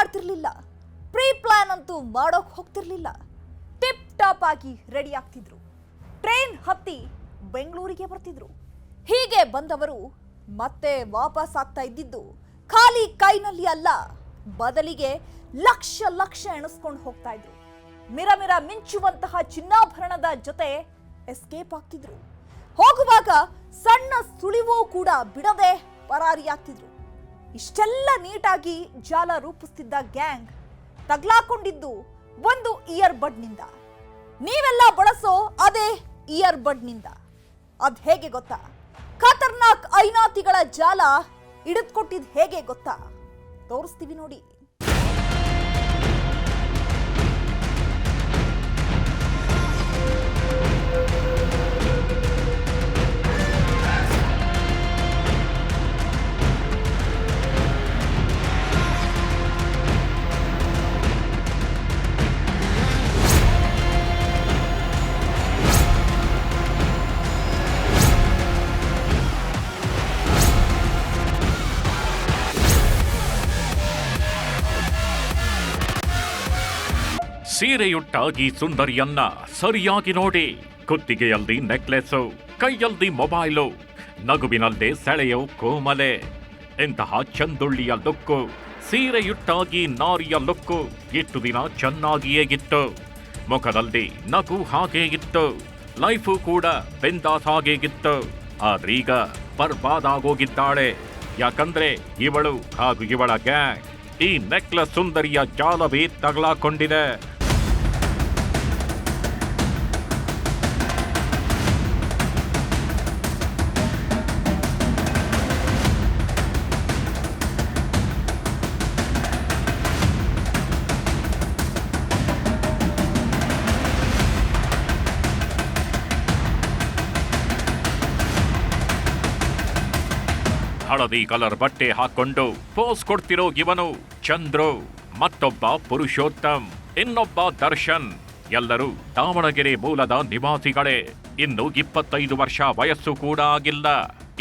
ಮಾಡ್ತಿರ್ಲಿಲ್ಲ, pre plan ಅಂತೂ ಮಾಡೋಕ್ ಹೋಗ್ತಿರ್ಲಿಲ್ಲ. ಟಿಪ್ ಟಾಪ್ ಆಗಿ ರೆಡಿ ಆಗ್ತಿದ್ರು, ಟ್ರೈನ್ ಹತ್ತಿ ಬೆಂಗಳೂರಿಗೆ ಬರ್ತಿದ್ರು. ಹೀಗೆ ಬಂದವರು ಮತ್ತೆ ವಾಪಸ್ ಆಗ್ತಾ ಇದ್ದಿದ್ದು ಖಾಲಿ ಕೈನಲ್ಲಿ ಅಲ್ಲ, ಬದಲಿಗೆ ಲಕ್ಷ ಲಕ್ಷ ಎಣಿಸ್ಕೊಂಡು ಹೋಗ್ತಾ ಇದ್ರು. ಮಿರಮಿರ ಮಿಂಚುವಂತಹ ಚಿನ್ನಾಭರಣದ ಜೊತೆ ಎಸ್ಕೇಪ್ ಆಗ್ತಿದ್ರು. ಹೋಗುವಾಗ ಸಣ್ಣ ಸುಳಿವೂ ಕೂಡ ಬಿಡದೆ ಪರಾರಿಯಾಗ್ತಿದ್ರು. ಇಷ್ಟೆಲ್ಲ ನೀಟಾಗಿ ಜಾಲ ರೂಪಿಸ್ತಿದ್ದ ಗ್ಯಾಂಗ್ ತಗ್ಲಾಕೊಂಡಿದ್ದು ಒಂದು ಇಯರ್ ಬಡ್ನಿಂದ. ನೀವೆಲ್ಲ ಬಳಸೋ ಅದೇ ಇಯರ್ ಬಡ್ನಿಂದ. ಅದ್ ಹೇಗೆ ಗೊತ್ತಾ? ಖತರ್ನಾಕ್ ಐನಾತಿಗಳ ಜಾಲ ಹಿಡಿದ್ಕೊಟ್ಟಿದ್ ಹೇಗೆ ಗೊತ್ತಾ? ತೋರಿಸ್ತೀವಿ ನೋಡಿ. ಸೀರೆಯುಟ್ಟಾಗಿ ಸುಂದರಿಯನ್ನ ಸರಿಯಾಗಿ ನೋಡಿ. ಕುತ್ತಿಗೆಯಲ್ಲಿ ನೆಕ್ಲೆಸ್ಸು, ಕೈಯಲ್ಲಿ ಮೊಬೈಲು, ನಗುವಿನಲ್ಲೇ ಸೆಳೆಯೋ ಕೋಮಲೆ. ಇಂತಹ ಚಂದುಳ್ಳಿಯ ಲುಕ್ಕು, ಸೀರೆಯುಟ್ಟಾಗಿ ನಾರಿಯ ಲುಕ್ಕು ಇಷ್ಟು ದಿನ ಚೆನ್ನಾಗಿಯೇ ಇತ್ತು. ಮುಖದಲ್ಲಿ ನಗು ಹಾಗೇ ಇತ್ತು, ಲೈಫು ಕೂಡ ಬಿಂದಾಸ್ ಹಾಗೇ ಇತ್ತು. ಆದ್ರೀಗ ಬರ್ಬಾದಾಗೋಗಿದ್ದಾಳೆ. ಯಾಕಂದ್ರೆ ಇವಳು ಹಾಗೂ ಇವಳ ಗ್ಯಾಂಗ್ ಈ ನೆಕ್ಲೆಸ್ ಸುಂದರಿಯ ಜಾಲವೇ ತಗಲಾಕೊಂಡಿದೆ. ಹಳದಿ ಕಲರ್ ಬಟ್ಟೆ ಹಾಕೊಂಡು ಪೋಸ್ ಕೊಡ್ತಿರೋ ಇವನು ಚಂದ್ರು, ಮತ್ತೊಬ್ಬ ಪುರುಷೋತ್ತಮ್, ಇನ್ನೊಬ್ಬ ದರ್ಶನ್. ಎಲ್ಲರೂ ದಾವಣಗೆರೆ ಮೂಲದ ನಿವಾಸಿಗಳೇ. ಇನ್ನು 25 ವರ್ಷ ವಯಸ್ಸು ಕೂಡ ಆಗಿಲ್ಲ.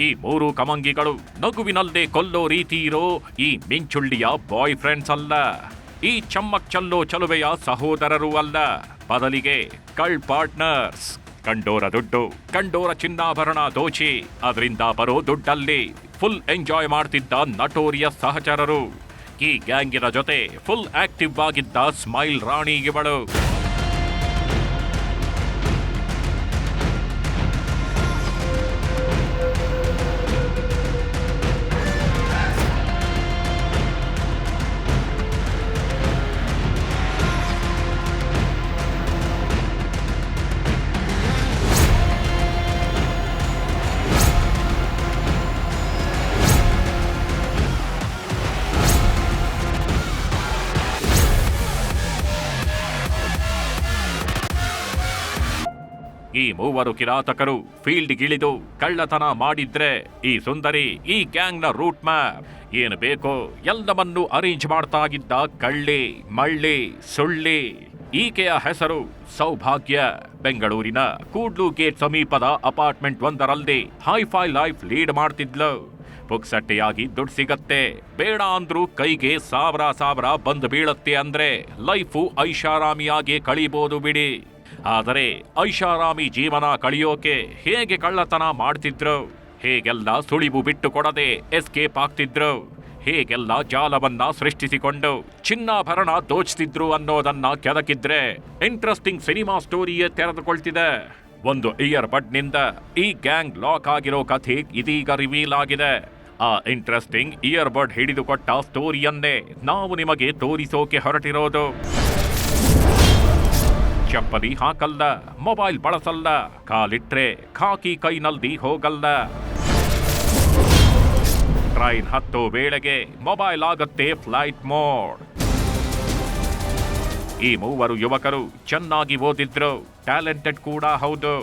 ಈ ಮೂರು ಕಮಂಗಿಗಳು ನಗುವಿನಲ್ಲೇ ಕೊಲ್ಲೋ ರೀತಿ ಇರೋ ಈ ಮಿಂಚುಳ್ಳಿಯ ಬಾಯ್ ಫ್ರೆಂಡ್ಸ್ ಅಲ್ಲ. ಈ ಚಮ್ಮಕ್ ಚಲ್ಲೋ ಚಲುವೆಯ ಸಹೋದರರು ಅಲ್ಲ, ಬದಲಿಗೆ ಕಳ್ ಪಾರ್ಟ್ನರ್ಸ್. ಕಂಡೋರ ದುಡ್ಡು, ಕಂಡೋರ ಚಿನ್ನಾಭರಣ ದೋಚಿ ಅದರಿಂದ ಬರೋ ದುಡ್ಡಲ್ಲಿ ಫುಲ್ ಎಂಜಾಯ್ ಮಾಡ್ತಿದ್ದ ನಟೋರಿಯಸ್ ಸಹಚರರು. ಈ ಗ್ಯಾಂಗಿನ ಜೊತೆ ಫುಲ್ ಆಕ್ಟಿವ್ ಆಗಿದ್ದ ಸ್ಮೈಲ್ ರಾಣಿ ಇವಳು. ಈ ಮೂವರು ಕಿರಾತಕರು ಫೀಲ್ಡ್ಗಿಳಿದು ಕಳ್ಳತನ ಮಾಡಿದ್ರೆ ಈ ಸುಂದರಿ ಈ ಗ್ಯಾಂಗ್ನ ರೂಟ್ ಮ್ಯಾಪ್. ಏನು ಬೇಕೋ ಎಲ್ಲವನ್ನೂ ಅರೇಂಜ್ ಮಾಡ್ತಾ ಇದ್ದ ಕಳ್ಳಿ ಮಳ್ಳಿ ಸುಳ್ಳಿ. ಈಕೆಯ ಹೆಸರು ಸೌಭಾಗ್ಯ. ಬೆಂಗಳೂರಿನ ಕೂಡ್ಲು ಗೇಟ್ ಸಮೀಪದ ಅಪಾರ್ಟ್ಮೆಂಟ್ ಒಂದರಲ್ಲಿ ಹೈಫೈ ಲೈಫ್ ಲೀಡ್ ಮಾಡ್ತಿದ್ಲು. ಪುಕ್ಸಟ್ಟೆಯಾಗಿ ದುಡ್ಡು ಸಿಗತ್ತೆ, ಬೇಡ ಅಂದ್ರೂ ಕೈಗೆ ಸಾವಿರ ಬಂದು ಬೀಳತ್ತೆ ಅಂದ್ರೆ ಲೈಫು ಐಷಾರಾಮಿಯಾಗಿ ಕಳೀಬೋದು ಬಿಡಿ. ಆದರೆ ಐಷಾರಾಮಿ ಜೀವನ ಕಳಿಯೋಕೆ ಹೇಗೆ ಕಳ್ಳತನ ಮಾಡ್ತಿದ್ರು, ಹೇಗೆಲ್ಲ ಸುಳಿವು ಬಿಟ್ಟು ಕೊಡದೆ ಎಸ್ಕೇಪ್ ಆಗ್ತಿದ್ರು, ಹೇಗೆಲ್ಲ ಜಾಲವನ್ನ ಸೃಷ್ಟಿಸಿಕೊಂಡು ಚಿನ್ನಾಭರಣ ದೋಚ್ತಿದ್ರು ಅನ್ನೋದನ್ನ ಕೆದಕಿದ್ರೆ ಇಂಟ್ರೆಸ್ಟಿಂಗ್ ಸಿನಿಮಾ ಸ್ಟೋರಿಯೇ ತೆರೆದುಕೊಳ್ತಿದೆ. ಒಂದು ಇಯರ್ ಬಡ್ನಿಂದ ಈ ಗ್ಯಾಂಗ್ ಲಾಕ್ ಆಗಿರೋ ಕಥೆ ಇದೀಗ ರಿವೀಲ್ ಆಗಿದೆ. ಆ ಇಂಟ್ರೆಸ್ಟಿಂಗ್ ಇಯರ್ ಬಡ್ ಹಿಡಿದುಕೊಟ್ಟ ಸ್ಟೋರಿಯನ್ನೇ ನಾವು ನಿಮಗೆ ತೋರಿಸೋಕೆ ಹೊರಟಿರೋದು. ಚಪ್ಪಲಿ ಹಾಕಲ್ಲ, ಮೊಬೈಲ್ ಬಳಸಲ್ಲ, ಕಾಲಿಟ್ರೆ ಖಾಕಿ ಕೈನಲ್ಲಿ ಹೋಗಲ್ಲ. ಟ್ರೈನ್ ಹತ್ತೋ ವೇಳೆಗೆ ಮೊಬೈಲ್ ಆಗತ್ತೆ ಫ್ಲೈಟ್ ಮೋಡ್. ಈ ಮೂವರು ಯುವಕರು ಚೆನ್ನಾಗಿ ಓದಿದ್ರು, ಟ್ಯಾಲೆಂಟೆಡ್ ಕೂಡ ಹೌದು.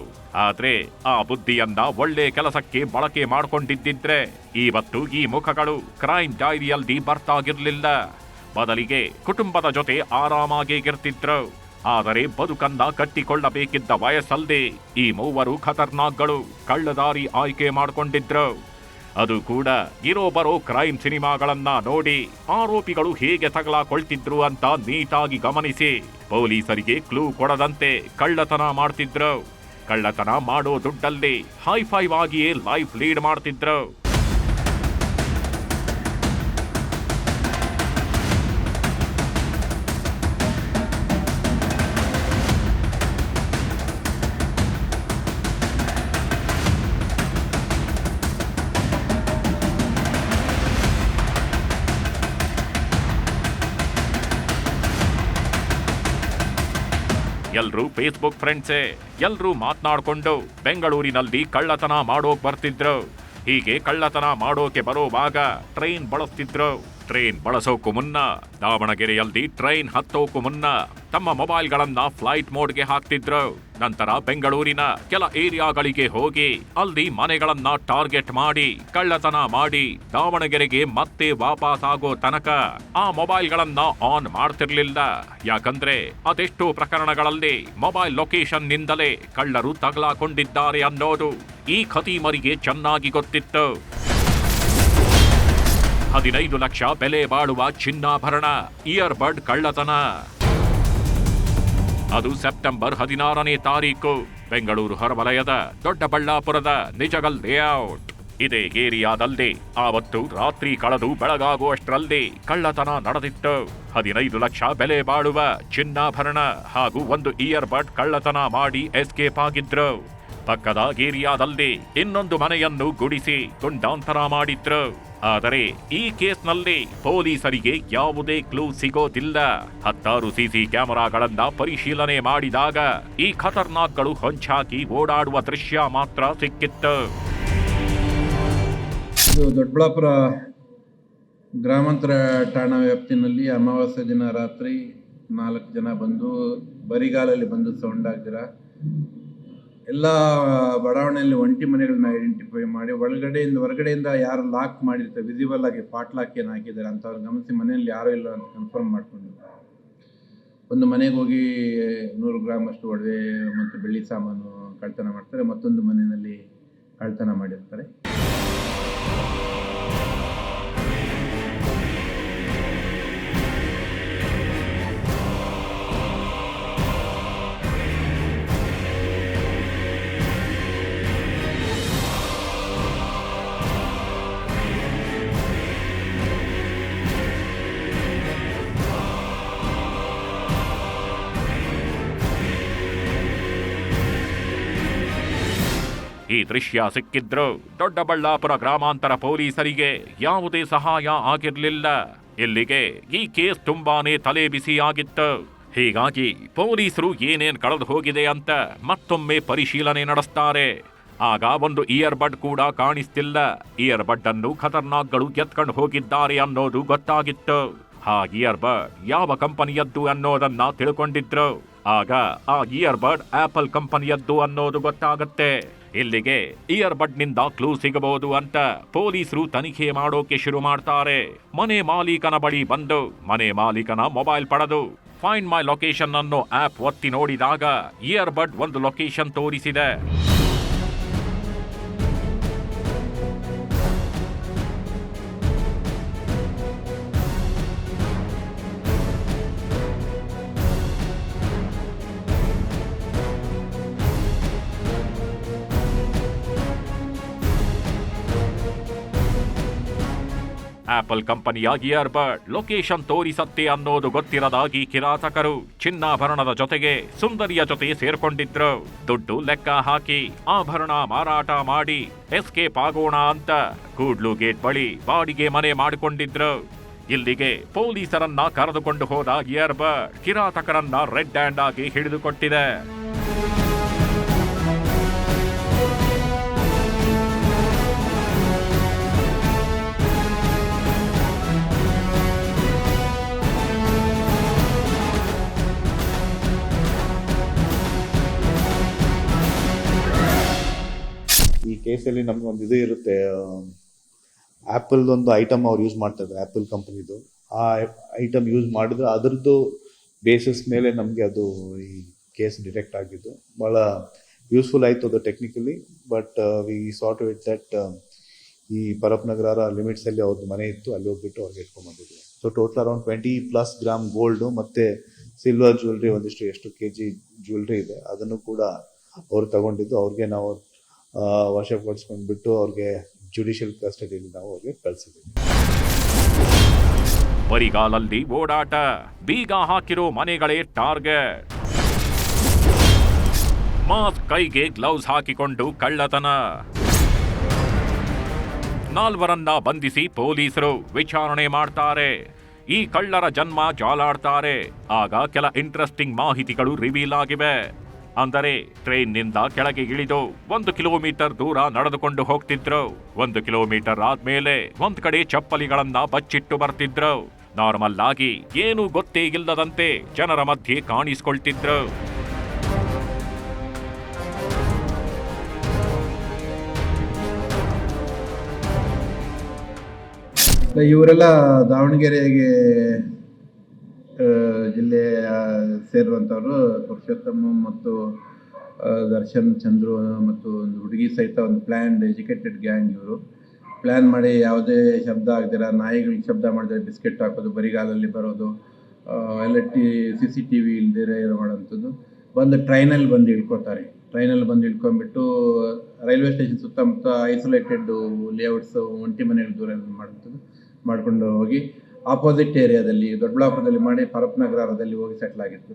ಆದ್ರೆ ಆ ಬುದ್ಧಿಯನ್ನ ಒಳ್ಳೆ ಕೆಲಸಕ್ಕೆ ಬಳಕೆ ಮಾಡ್ಕೊಂಡಿದ್ದಿದ್ರೆ ಇವತ್ತು ಈ ಮುಖಗಳು ಕ್ರೈಮ್ ಡೈರಿಯಲ್ಲಿ ಬರ್ತಾಗಿರ್ಲಿಲ್ಲ. ಬದಲಿಗೆ ಕುಟುಂಬದ ಜೊತೆ ಆರಾಮಾಗಿ ಇರ್ತಿದ್ರು. ಆದರೆ ಬದುಕನ್ನ ಕಟ್ಟಿಕೊಳ್ಳಬೇಕಿದ್ದ ವಯಸ್ಸಲ್ಲದೆ ಈ ಮೂವರು ಖತರ್ನಾಕ್ಗಳು ಕಳ್ಳದಾರಿ ಆಯ್ಕೆ ಮಾಡಿಕೊಂಡಿದ್ರು. ಅದು ಕೂಡ ಇರೋ ಬರೋ ಕ್ರೈಮ್ ಸಿನಿಮಾಗಳನ್ನ ನೋಡಿ ಆರೋಪಿಗಳು ಹೇಗೆ ತಗಲಾಕೊಳ್ತಿದ್ರು ಅಂತ ನೀಟಾಗಿ ಗಮನಿಸಿ ಪೊಲೀಸರಿಗೆ ಕ್ಲೂ ಕೊಡದಂತೆ ಕಳ್ಳತನ ಮಾಡ್ತಿದ್ರು. ಕಳ್ಳತನ ಮಾಡೋ ದುಡ್ಡಲ್ಲಿ ಹೈಫೈವ್ ಆಗಿಯೇ ಲೈಫ್ ಲೀಡ್ ಮಾಡ್ತಿದ್ರು. ಎಲ್ರೂ ಫೇಸ್ಬುಕ್ ಫ್ರೆಂಡ್ಸೇ, ಎಲ್ರೂ ಮಾತನಾಡ್ಕೊಂಡು ಬೆಂಗಳೂರಿನಲ್ಲಿ ಕಳ್ಳತನ ಮಾಡೋಕ್ ಬರ್ತಿದ್ರು. ಹೀಗೆ ಕಳ್ಳತನ ಮಾಡೋಕೆ ಬರೋವಾಗ ಟ್ರೈನ್ ಬಳಸ್ತಿದ್ರು. ಟ್ರೈನ್ ಬಳಸೋಕು ಮುನ್ನ ದಾವಣಗೆರೆಯಲ್ಲಿ ಟ್ರೈನ್ ಹತ್ತೋಕು ಮುನ್ನ ತಮ್ಮ ಮೊಬೈಲ್ಗಳನ್ನ ಫ್ಲೈಟ್ ಮೋಡ್ಗೆ ಹಾಕ್ತಿದ್ರು. ನಂತರ ಬೆಂಗಳೂರಿನ ಕೆಲ ಏರಿಯಾಗಳಿಗೆ ಹೋಗಿ ಅಲ್ಲಿ ಮನೆಗಳನ್ನ ಟಾರ್ಗೆಟ್ ಮಾಡಿ ಕಳ್ಳತನ ಮಾಡಿ ದಾವಣಗೆರೆಗೆ ಮತ್ತೆ ವಾಪಸ್ ಆಗೋ ತನಕ ಆ ಮೊಬೈಲ್ಗಳನ್ನ ಆನ್ ಮಾಡ್ತಿರ್ಲಿಲ್ಲ. ಯಾಕಂದ್ರೆ ಅದೆಷ್ಟೋ ಪ್ರಕರಣಗಳಲ್ಲಿ ಮೊಬೈಲ್ ಲೊಕೇಶನ್ ನಿಂದಲೇ ಕಳ್ಳರು ತಗಲಾಕೊಂಡಿದ್ದಾರೆ ಅನ್ನೋದು ಈ ಖತೀಮರಿಗೆ ಚೆನ್ನಾಗಿ ಗೊತ್ತಿತ್ತು. 15 ಲಕ್ಷ ಬೆಲೆ ಬಾಳುವ ಚಿನ್ನಾಭರಣ, ಇಯರ್ಬಡ್ ಕಳ್ಳತನ. ಅದು ಸೆಪ್ಟೆಂಬರ್ 16ನೇ ತಾರೀಕು ಬೆಂಗಳೂರು ಹೊರವಲಯದ ದೊಡ್ಡಬಳ್ಳಾಪುರದ ನಿಜಗಲ್ ಲೇಔಟ್. ಇದೇ ಏರಿಯಾದಲ್ಲಿ ಆವತ್ತು ರಾತ್ರಿ ಕಳೆದು ಬೆಳಗಾಗುವಷ್ಟರಲ್ಲಿ ಕಳ್ಳತನ ನಡೆದಿತ್ತು. 15 ಲಕ್ಷ ಬೆಲೆ ಬಾಳುವ ಚಿನ್ನಾಭರಣ ಹಾಗೂ ಒಂದು ಇಯರ್ಬಡ್ ಕಳ್ಳತನ ಮಾಡಿ ಎಸ್ಕೇಪ್ ಆಗಿದ್ರು. ಪಕ್ಕದ ಏರಿಯಾದಲ್ಲಿ ಇನ್ನೊಂದು ಮನೆಯನ್ನು ಗುಡಿಸಿ ಗುಂಡಾಂತರ ಮಾಡಿದ್ರು. ಆದರೆ ಈ ಕೇಸ್ನಲ್ಲಿ ಪೊಲೀಸರಿಗೆ ಯಾವುದೇ ಕ್ಲೂ ಸಿಗೋದಿಲ್ಲ. 10 ಸಿಸಿ ಕ್ಯಾಮೆರಾಗಳನ್ನ ಪರಿಶೀಲನೆ ಮಾಡಿದಾಗ ಈ ಖತರ್ನಾಕ್ಗಳು ಹೊಂಚಾಕಿ ಓಡಾಡುವ ದೃಶ್ಯ ಮಾತ್ರ ಸಿಕ್ಕಿತ್ತು. ಇದು ದೊಡ್ಡಬಳ್ಳಾಪುರ ಗ್ರಾಮಾಂತರ ಠಾಣಾ ವ್ಯಾಪ್ತಿನಲ್ಲಿ ಅಮಾವಾಸ್ಯೆ ದಿನ ರಾತ್ರಿ 4 ಜನ ಬಂದು ಬರಿಗಾಲಲ್ಲಿ ಬಂದು ಸೌಂಡ್ ಆಗ್ದಿರ ಎಲ್ಲ ಬಡಾವಣೆಯಲ್ಲಿ ಒಂಟಿ ಮನೆಗಳನ್ನ ಐಡೆಂಟಿಫೈ ಮಾಡಿ ಹೊರಗಡೆಯಿಂದ ಯಾರು ಲಾಕ್ ಮಾಡಿರ್ತಾರೆ ವಿಸಿಬಲ್ ಆಗಿ ಪಾಟ್ ಲಾಕ್ ಏನು ಹಾಕಿದ್ದಾರೆ ಅಂತ ಅವ್ರು ಗಮನಿಸಿ ಮನೆಯಲ್ಲಿ ಯಾರೂ ಇಲ್ಲ ಅಂತ ಕನ್ಫರ್ಮ್ ಮಾಡಿಕೊಂಡು ಒಂದು ಮನೆಗೆ ಹೋಗಿ 100 ಗ್ರಾಮ್ ಅಷ್ಟು ಒಡವೆ ಮತ್ತು ಬೆಳ್ಳಿ ಸಾಮಾನು ಕಳ್ತನ ಮಾಡ್ತಾರೆ. ಮತ್ತೊಂದು ಮನೆಯಲ್ಲಿ ಕಳ್ತನ ಮಾಡಿರ್ತಾರೆ. ಈ ದೃಶ್ಯ ಸಿಕ್ಕಿದ್ರು ದೊಡ್ಡಬಳ್ಳಾಪುರ ಗ್ರಾಮಾಂತರ ಪೊಲೀಸರಿಗೆ ಯಾವುದೇ ಸಹಾಯ ಆಗಿರ್ಲಿಲ್ಲ. ಇಲ್ಲಿಗೆ ಈ ಕೇಸ್ ತುಂಬಾನೇ ತಲೆ ಬಿಸಿಯಾಗಿತ್ತು. ಹೀಗಾಗಿ ಪೊಲೀಸರು ಏನೇನ್ ಕಳೆದು ಹೋಗಿದೆ ಅಂತ ಮತ್ತೊಮ್ಮೆ ಪರಿಶೀಲನೆ ನಡೆಸ್ತಾರೆ. ಆಗ ಒಂದು ಇಯರ್ಬಡ್ ಕೂಡ ಕಾಣಿಸ್ತಿಲ್ಲ. ಇಯರ್ಬಡ್ ಅನ್ನು ಖತರ್ನಾಕ್ಗಳು ಎತ್ಕೊಂಡು ಹೋಗಿದ್ದಾರೆ ಅನ್ನೋದು ಗೊತ್ತಾಗಿತ್ತು. ಆ ಇಯರ್ಬಡ್ ಯಾವ ಕಂಪನಿಯದ್ದು ಅನ್ನೋದನ್ನ ತಿಳ್ಕೊಂಡಿದ್ರು. ಆಗ ಆ ಇಯರ್ಬಡ್ ಆಪಲ್ ಕಂಪನಿಯದ್ದು ಅನ್ನೋದು ಗೊತ್ತಾಗುತ್ತೆ. ಇಲ್ಲಿಗೆ ಇಯರ್ಬಡ್ ನಿಂದ ಕ್ಲೂ ಸಿಗಬಹುದು ಅಂತ ಪೊಲೀಸರು ತನಿಖೆ ಮಾಡೋಕೆ ಶುರು ಮಾಡ್ತಾರೆ. ಮನೆ ಮಾಲೀಕನ ಬಳಿ ಬಂದು ಮನೆ ಮಾಲೀಕನ ಮೊಬೈಲ್ ಪಡೆದು ಫೈಂಡ್ ಮೈ ಲೊಕೇಶನ್ ಅನ್ನೋ ಆಪ್ ಒತ್ತಿ ನೋಡಿದಾಗ ಇಯರ್ಬಡ್ ಒಂದು ಲೊಕೇಶನ್ ತೋರಿಸಿದೆ. ಆಪಲ್ ಕಂಪನಿಯ ಇಯರ್ಬಡ್ ಲೊಕೇಶನ್ ತೋರಿಸತ್ತೆ ಅನ್ನೋದು ಗೊತ್ತಿರದಾಗಿ ಕಿರಾತಕರು ಚಿನ್ನಾಭರಣದ ಜೊತೆಗೆ ಸುಂದರಿಯ ಜೊತೆ ಸೇರ್ಕೊಂಡಿದ್ರು. ದುಡ್ಡು ಲೆಕ್ಕ ಹಾಕಿ ಆಭರಣ ಮಾರಾಟ ಮಾಡಿ ಎಸ್ಕೇಪ್ ಆಗೋಣ ಅಂತ ಕೂಡ್ಲು ಗೇಟ್ ಬಳಿ ಬಾಡಿಗೆ ಮನೆ ಮಾಡಿಕೊಂಡಿದ್ರು. ಇಲ್ಲಿಗೆ ಪೊಲೀಸರನ್ನ ಕರೆದುಕೊಂಡು ಹೋದ ಇಯರ್ಬಡ್ ಕಿರಾತಕರನ್ನ ರೆಡ್ ಹ್ಯಾಂಡ್ ಆಗಿ ಹಿಡಿದುಕೊಟ್ಟಿದೆ. ಈ ಕೇಸಲ್ಲಿ ನಮ್ಗೆ ಒಂದು ಇದು ಇರುತ್ತೆ, ಆ್ಯಪಲ್ ಒಂದು ಐಟಮ್ ಅವ್ರು ಯೂಸ್ ಮಾಡ್ತಾರೆ, ಆ್ಯಪಲ್ ಕಂಪನಿದು. ಆ ಐಟಮ್ ಯೂಸ್ ಮಾಡಿದ್ರೆ ಅದರದ್ದು ಬೇಸಿಸ್ ಮೇಲೆ ನಮಗೆ ಅದು ಈ ಕೇಸ್ ಡಿಟೆಕ್ಟ್ ಆಗಿದ್ದು ಭಾಳ ಯೂಸ್ಫುಲ್ ಆಯಿತು ಅದು technically. But we sort with that ಈ ಪರಪ್ ನಗರ ಲಿಮಿಟ್ಸಲ್ಲಿ ಅವ್ರದ್ದು ಮನೆ ಇತ್ತು, ಅಲ್ಲಿ ಹೋಗ್ಬಿಟ್ಟು ಅವ್ರಿಗೆ ಇಟ್ಕೊಂಡ್ಬಂದಿದ್ವಿ. So total around 20+ gram gold ಮತ್ತು ಸಿಲ್ವರ್ ಜ್ಯುವೆಲ್ರಿ, ಒಂದಿಷ್ಟು ಎಷ್ಟು kg ಜ್ಯುವೆಲ್ರಿ ಇದೆ ಅದನ್ನು ಕೂಡ ಅವ್ರು ತಗೊಂಡಿದ್ದು. ಅವ್ರಿಗೆ ನಾವು ವಶಪಡಿಸ್ಕೊಂಡ್ಬಿಟ್ಟು ಅವ್ರಿಗೆ ಜುಡಿಷಿಯಲ್ ಕಸ್ಟಡಿಯಲ್ಲಿ ನಾವು ಅವ್ರಿಗೆ ಕಳಿಸಿದ್ದೀವಿ. ಬರಿಗಾಲಲ್ಲಿ ಓಡಾಟ, ಬೀಗ ಹಾಕಿರೋ ಮನೆಗಳೇ ಟಾರ್ಗೆಟ್. ಮಾಸ್ಕ್ ಕೈಗೆ ಗ್ಲೌಸ್ ಹಾಕಿಕೊಂಡು ಕಳ್ಳತನ. 4 ಬಂಧಿಸಿ ಪೊಲೀಸರು ವಿಚಾರಣೆ ಮಾಡ್ತಾರೆ. ಈ ಕಳ್ಳರ ಜನ್ಮ ಜಾಲಾಡ್ತಾರೆ. ಆಗ ಕೆಲ ಇಂಟ್ರೆಸ್ಟಿಂಗ್ ಮಾಹಿತಿಗಳು ರಿವೀಲ್ ಆಗಿವೆ. ಅಂದರೆ ಟ್ರೈನ್ನಿಂದ ಕೆಳಗೆ ಇಳಿದು 1 ಕಿಲೋಮೀಟರ್ ದೂರ ನಡೆದುಕೊಂಡು ಹೋಗ್ತಿದ್ರು. 1 ಕಿಲೋಮೀಟರ್ ಆದ್ಮೇಲೆ ಒಂದ್ ಕಡೆ ಚಪ್ಪಲಿಗಳನ್ನ ಬಚ್ಚಿಟ್ಟು ಬರ್ತಿದ್ರು. ನಾರ್ಮಲ್ ಆಗಿ ಏನು ಗೊತ್ತೇ ಇಲ್ಲದಂತೆ ಜನರ ಮಧ್ಯೆ ಕಾಣಿಸ್ಕೊಳ್ತಿದ್ರು. ಇವರೆಲ್ಲ ದಾವಣಗೆರೆಗೆ ಜಿಲ್ಲೆಯ ಸೇರುವಂಥವ್ರು. ಪುರುಷೋತ್ತಮ ಮತ್ತು ದರ್ಶನ್, ಚಂದ್ರು ಮತ್ತು ಒಂದು ಹುಡುಗಿ ಸಹಿತ ಒಂದು ಪ್ಲ್ಯಾನ್ಡ್ ಎಜುಕೇಟೆಡ್ ಗ್ಯಾಂಗ್. ಇವರು ಪ್ಲ್ಯಾನ್ ಮಾಡಿ ಯಾವುದೇ ಶಬ್ದ ಆಗದಿರ, ನಾಯಿಗಳಿಗೆ ಶಬ್ದ ಮಾಡಿದ್ರೆ ಬಿಸ್ಕೆಟ್ ಹಾಕೋದು, ಬರಿಗಾಲಲ್ಲಿ ಬರೋದು, ಎಲ್ಲ CCTV ಇಲ್ದಿರ ಮಾಡೋಂಥದ್ದು. ಬಂದು ಟ್ರೈನಲ್ಲಿ ಬಂದು ಇಳ್ಕೊತಾರೆ. ಟ್ರೈನಲ್ಲಿ ಬಂದು ಇಳ್ಕೊಂಡ್ಬಿಟ್ಟು ರೈಲ್ವೆ ಸ್ಟೇಷನ್ ಸುತ್ತಮುತ್ತ ಐಸೋಲೇಟೆಡ್ ಲೇಔಟ್ಸ್, ಒಂಟಿ ಮನೆಗಳ ದೂರ ಮಾಡೋಂಥದ್ದು ಮಾಡ್ಕೊಂಡು ಹೋಗಿ ಆಪೋಸಿಟ್ ಏರಿಯಾದಲ್ಲಿ ದೊಡ್ಡಬಳ್ಳಾಪುರದಲ್ಲಿ ಮಾಡಿ ಪರಪ್ ನಗರದಲ್ಲಿ ಹೋಗಿ ಸೆಟ್ಲ್ ಆಗಿತ್ತು.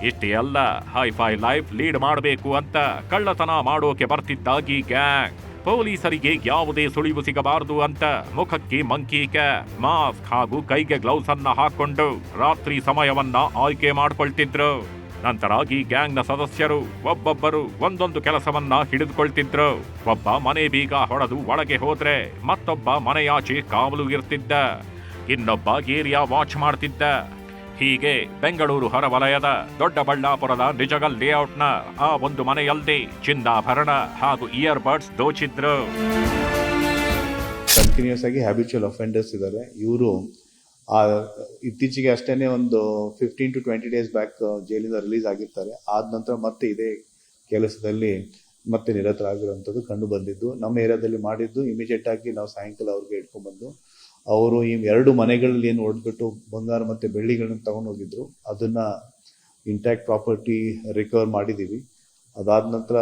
ಇಷ್ಟೇ ಅಲ್ಲ, ಹೈಫೈ ಲೈಫ್ ಲೀಡ್ ಮಾಡಬೇಕು ಅಂತ ಕಳ್ಳತನ ಮಾಡೋಕೆ ಬರ್ತಿದ್ದಾಗಿ ಗ್ಯಾಂಗ್. ಪೊಲೀಸರಿಗೆ ಯಾವುದೇ ಸುಳಿವು ಸಿಗಬಾರದು ಅಂತ ಮುಖಕ್ಕೆ ಮಂಕಿ ಕ್ಯಾಪ್, ಮಾಸ್ಕ್ ಹಾಗೂ ಕೈಗೆ ಗ್ಲೌಸ್ ಅನ್ನ ಹಾಕೊಂಡು ರಾತ್ರಿ ಸಮಯವನ್ನ ಆಯ್ಕೆ ಮಾಡ್ಕೊಳ್ತಿದ್ರು. ನಂತರ ಈ ಗ್ಯಾಂಗ್ನ ಸದಸ್ಯರು ಒಬ್ಬೊಬ್ಬರು ಒಂದೊಂದು ಕೆಲಸವನ್ನ ಹಿಡಿದುಕೊಳ್ತಿದ್ರು. ಒಬ್ಬ ಮನೆ ಬೀಗ ಹೊಡೆದು ಒಳಗೆ ಹೋದ್ರೆ ಮತ್ತೊಬ್ಬ ಮನೆಯಾಚೆ ಕಾವಲು ಇರ್ತಿದ್ದ, ಇನ್ನೊಬ್ಬ ಏರಿಯಾ ವಾಚ್ ಮಾಡ್ತಿದ್ದ. ಹೀಗೆ ಬೆಂಗಳೂರು ಹೊರವಲಯದ ದೊಡ್ಡಬಳ್ಳಾಪುರದ ನಿಜಗಲ್ ಲೇಔಟ್ನ ಆ ಒಂದು ಮನೆಯಲ್ಲಿ ಚಿನ್ನಾಭರಣ ಹಾಗೂ ಇಯರ್ ಬಡ್ಸ್ ದೋಚಿದ್ರು. ಕಂಟಿನ್ಯೂಸ್ ಆಗಿ ಹ್ಯಾಬಿಚುವಲ್ ಅಫೆಂಡರ್ಸ್ ಇದ್ದಾರೆ ಇವರು. ಇತ್ತೀಚೆಗೆ ಅಷ್ಟೇನೆ ಒಂದು 15 to 20 days ಬ್ಯಾಕ್ ಜೈಲಿಂದ ರಿಲೀಸ್ ಆಗಿರ್ತಾರೆ. ಆದ ನಂತರ ಮತ್ತೆ ಇದೇ ಕೆಲಸದಲ್ಲಿ ಮತ್ತೆ ನಿರತರಾಗಿರುವಂಥದ್ದು ಕಂಡು ಬಂದಿದ್ದು. ನಮ್ಮ ಏರಿಯಾದಲ್ಲಿ ಮಾಡಿದ್ದು ಇಮಿಡಿಯೇಟ್ ಆಗಿ ನಾವು ಸಾಯಂಕಾಲ ಅವ್ರಿಗೆ ಇಟ್ಕೊಂಡ್ಬಂದು ಅವರು ಈ 2 ಮನೆಗಳಲ್ಲಿ ಏನು ಹೊಡೆದ್ಬಿಟ್ಟು ಬಂಗಾರ ಮತ್ತು ಬೆಳ್ಳಿಗಳನ್ನ ತಗೊಂಡು ಹೋಗಿದ್ರು, ಅದನ್ನ ಇಂಟ್ಯಾಕ್ಟ್ ಪ್ರಾಪರ್ಟಿ ರಿಕವರ್ ಮಾಡಿದ್ದೀವಿ. ಅದಾದ ನಂತರ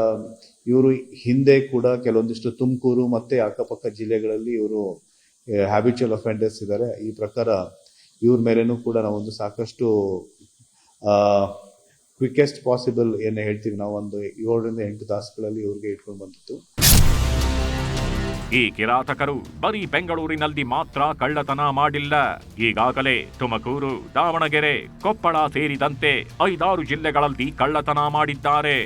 ಇವರು ಹಿಂದೆ ಕೂಡ ಕೆಲವೊಂದಿಷ್ಟು ತುಮಕೂರು ಮತ್ತು ಅಕ್ಕಪಕ್ಕ ಜಿಲ್ಲೆಗಳಲ್ಲಿ ಇವರು ಹ್ಯಾಬಿಚುವಲ್ ಅಫೆಂಡರ್ಸ್ ಇದ್ದಾರೆ. ಈ ಪ್ರಕಾರ ಇವ್ರ ಮೇಲೇನೂ ಕೂಡ ನಾವೊಂದು ಸಾಕಷ್ಟು ಕ್ವಿಕೆಸ್ಟ್ ಪಾಸಿಬಲ್ ಏನು ಹೇಳ್ತೀವಿ ನಾವು, ಒಂದು 7 ರಿಂದ 8 ತಾಸುಗಳಲ್ಲಿ ಇವ್ರಿಗೆ ಇಟ್ಕೊಂಡು ಬಂದಿತ್ತು. ಈ ಕಿರಾತಕರು ಬರೀ ಬೆಂಗಳೂರಿನಲ್ಲಿ ಮಾತ್ರ ಕಳ್ಳತನ ಮಾಡಿಲ್ಲ. ಈಗಾಗಲೇ ತುಮಕೂರು, ದಾವಣಗೆರೆ, ಕೊಪ್ಪಳ ಸೇರಿದಂತೆ 5-6 ಜಿಲ್ಲೆಗಳಲ್ಲಿ ಕಳ್ಳತನ ಮಾಡಿದ್ದಾರೆ.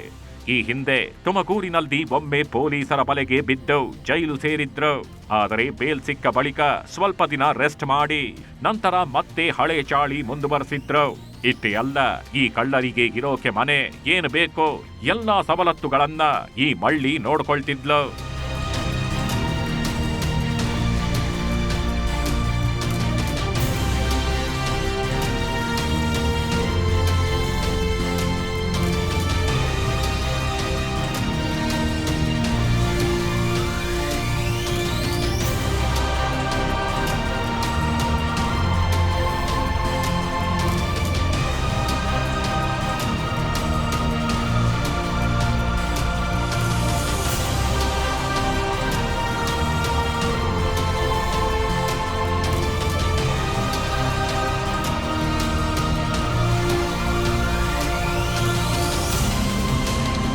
ಈ ಹಿಂದೆ ತುಮಕೂರಿನಲ್ಲಿ ಒಮ್ಮೆ ಪೊಲೀಸರ ಬಲೆಗೆ ಬಿದ್ದು ಜೈಲು ಸೇರಿದ್ರು. ಆದರೆ ಬೇಲ್ ಸಿಕ್ಕ ಬಳಿಕ ಸ್ವಲ್ಪ ದಿನ ರೆಸ್ಟ್ ಮಾಡಿ ನಂತರ ಮತ್ತೆ ಹಳೆ ಚಾಳಿ ಮುಂದುವರೆಸಿದ್ರು. ಇಷ್ಟೇ ಅಲ್ಲ, ಈ ಕಳ್ಳರಿಗೆ ಇರೋಕೆ ಮನೆ ಏನು ಬೇಕೋ ಎಲ್ಲಾ ಸವಲತ್ತುಗಳನ್ನ ಈ ಮಳ್ಳಿ ನೋಡ್ಕೊಳ್ತಿದ್ಲು.